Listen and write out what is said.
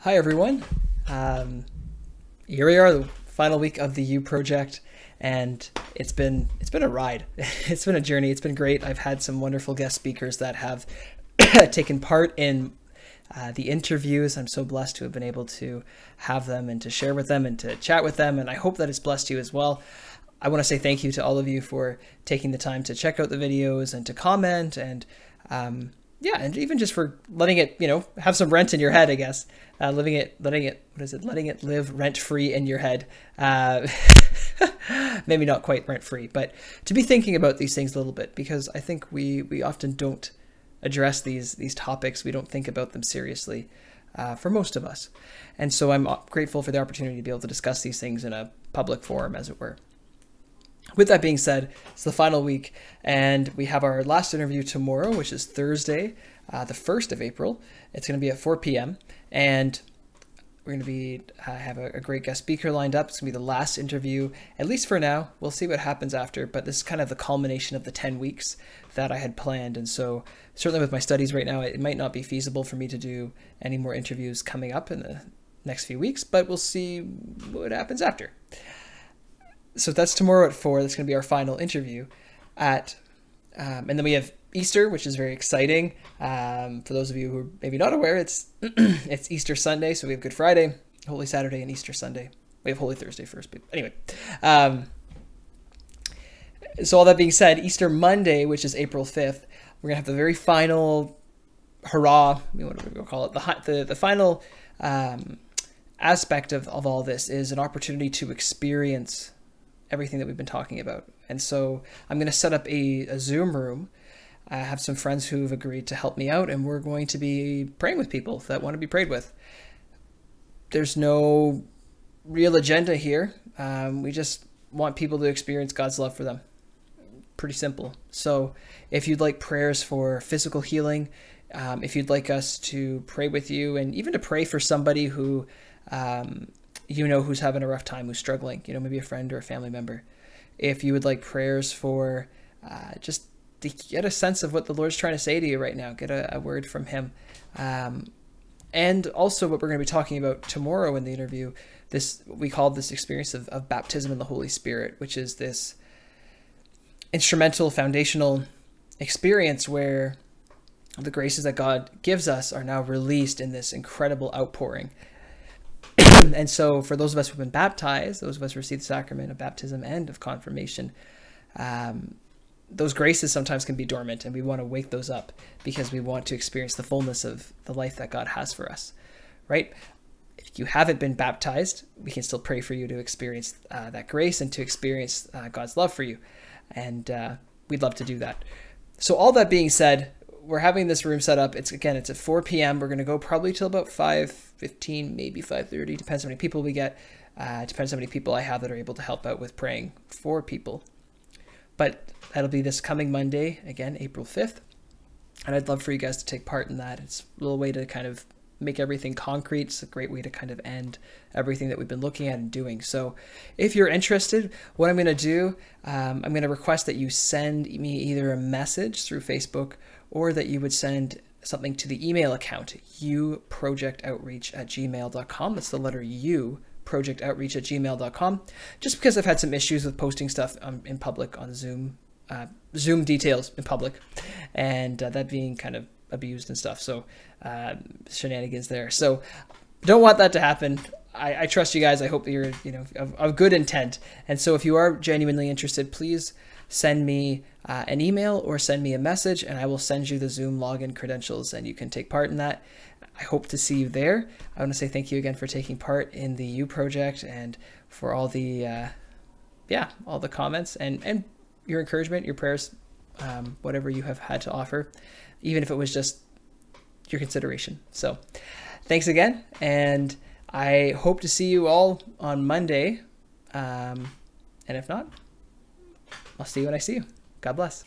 Hi everyone. Here we are, the final week of the U project, and it's been a ride. It's been a journey. It's been great. I've had some wonderful guest speakers that have taken part in the interviews. I'm so blessed to have been able to have them and to share with them and to chat with them, and I hope that it's blessed you as well. I want to say thank you to all of you for taking the time to check out the videos and to comment and yeah, and even just for letting it, have some rent in your head, I guess. Letting it live rent free in your head. Maybe not quite rent free, but to be thinking about these things a little bit, because I think we often don't address these topics. We don't think about them seriously for most of us. And so I'm grateful for the opportunity to be able to discuss these things in a public forum, as it were. With that being said, it's the final week, and we have our last interview tomorrow, which is Thursday, the 1st of April. It's going to be at 4 p.m., and we're going to be have a great guest speaker lined up. It's going to be the last interview, at least for now. We'll see what happens after, but this is kind of the culmination of the 10 weeks that I had planned, and so certainly with my studies right now, it might not be feasible for me to do any more interviews coming up in the next few weeks, but we'll see what happens after. So that's tomorrow at 4. That's going to be our final interview and then we have Easter, which is very exciting. For those of you who are maybe not aware, it's it's Easter Sunday. So we have Good Friday, Holy Saturday, and Easter Sunday. We have Holy Thursday first, but anyway. So all that being said, Easter Monday, which is April 5th, we're going to have the very final hurrah, what do we call it? The final aspect of all this is an opportunity to experience everything that we've been talking about. And so I'm going to set up a Zoom room. I have some friends who've agreed to help me out, and we're going to be praying with people that want to be prayed with. There's no real agenda here. We just want people to experience God's love for them. Pretty simple. So if you'd like prayers for physical healing, if you'd like us to pray with you, and even to pray for somebody who who's having a rough time, who's struggling, maybe a friend or a family member. If you would like prayers for just to get a sense of what the Lord's trying to say to you right now, get a word from him. And also what we're going to be talking about tomorrow in the interview, we call this experience of baptism in the Holy Spirit, which is this instrumental, foundational experience where the graces that God gives us are now released in this incredible outpouring. And so for those of us who've been baptized, those of us who receive the sacrament of baptism and of confirmation, those graces sometimes can be dormant, and we want to wake those up because we want to experience the fullness of the life that God has for us, right? If you haven't been baptized, we can still pray for you to experience that grace and to experience God's love for you. And we'd love to do that. So all that being said, we're having this room set up. It's at 4 p.m. We're going to go probably till about 5:15, maybe 5:30. Depends how many people we get. Depends how many people I have that are able to help out with praying for people. But that'll be this coming Monday, again, April 5th. And I'd love for you guys to take part in that. It's a little way to kind of make everything concrete. It's a great way to kind of end everything that we've been looking at and doing. So if you're interested, what I'm going to do, I'm going to request that you send me either a message through Facebook or that you would send something to the email account, uprojectoutreach@gmail.com. That's the letter U, projectoutreach@gmail.com. Just because I've had some issues with posting stuff in public on Zoom, Zoom details in public, and that being kind of abused and stuff. So shenanigans there. So don't want that to happen. I trust you guys. I hope that you're of good intent. And so if you are genuinely interested, please send me an email or send me a message, and I will send you the Zoom login credentials, and you can take part in that. I hope to see you there. I want to say thank you again for taking part in the U Project and for all the all the comments and your encouragement, your prayers, whatever you have had to offer, even if it was just your consideration. So thanks again, and I hope to see you all on Monday, and if not, I'll see you when I see you. God bless.